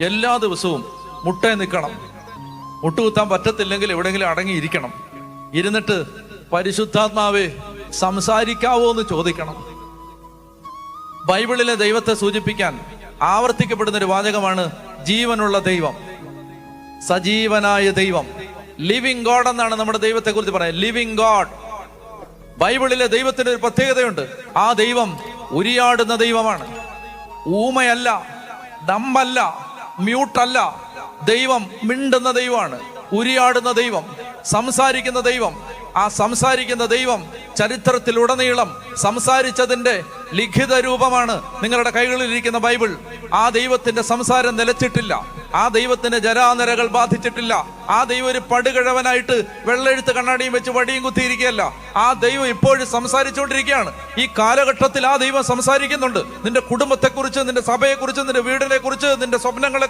എല്ലാ ദിവസവും മുട്ടേ നിൽക്കണം. മുട്ടുകുത്താൻ പറ്റത്തില്ലെങ്കിൽ എവിടെയെങ്കിലും അടങ്ങിയിരിക്കണം. ഇരുന്നിട്ട് പരിശുദ്ധാത്മാവേ സംസാരിക്കാവോ എന്ന് ചോദിക്കണം. ബൈബിളിലെ ദൈവത്തെ സൂചിപ്പിക്കാൻ ആവർത്തിക്കപ്പെടുന്ന ഒരു വാചകമാണ് ജീവനുള്ള ദൈവം, സജീവനായ ദൈവം. ലിവിങ് ഗോഡ് എന്നാണ് നമ്മുടെ ദൈവത്തെ കുറിച്ച് പറയാം. Living God. ബൈബിളിലെ ദൈവത്തിന് ഒരു പ്രത്യേകതയുണ്ട്. ആ ദൈവം ഉരിയാടുന്ന ദൈവമാണ്. ഊമയല്ല, ഡമ്പല്ല, മ്യൂട്ടല്ല. ദൈവം മിണ്ടുന്ന ദൈവമാണ്, ഉരിയാടുന്ന ദൈവം, സംസാരിക്കുന്ന ദൈവം. ആ സംസാരിക്കുന്ന ദൈവം ചരിത്രത്തിലുടനീളം സംസാരിച്ചതിന്റെ ലിഖിത രൂപമാണ് നിങ്ങളുടെ കൈകളിലിരിക്കുന്ന ബൈബിൾ. ആ ദൈവത്തിന്റെ സംസാരം നിലച്ചിട്ടില്ല. ആ ദൈവത്തിന്റെ ജരാനരകൾ ബാധിച്ചിട്ടില്ല. ആ ദൈവം ഒരു പടുകിഴവനായിട്ട് വെള്ളെഴുത്ത് കണ്ണാടിയും വെച്ച് വടിയും കുത്തിയിരിക്കുകയല്ല. ആ ദൈവം ഇപ്പോഴും സംസാരിച്ചുകൊണ്ടിരിക്കുകയാണ്. ഈ കാലഘട്ടത്തിൽ ആ ദൈവം സംസാരിക്കുന്നുണ്ട്. നിന്റെ കുടുംബത്തെക്കുറിച്ച്, നിന്റെ സഭയെക്കുറിച്ച്, നിന്റെ വീടിനെ കുറിച്ച്, നിന്റെ സ്വപ്നങ്ങളെ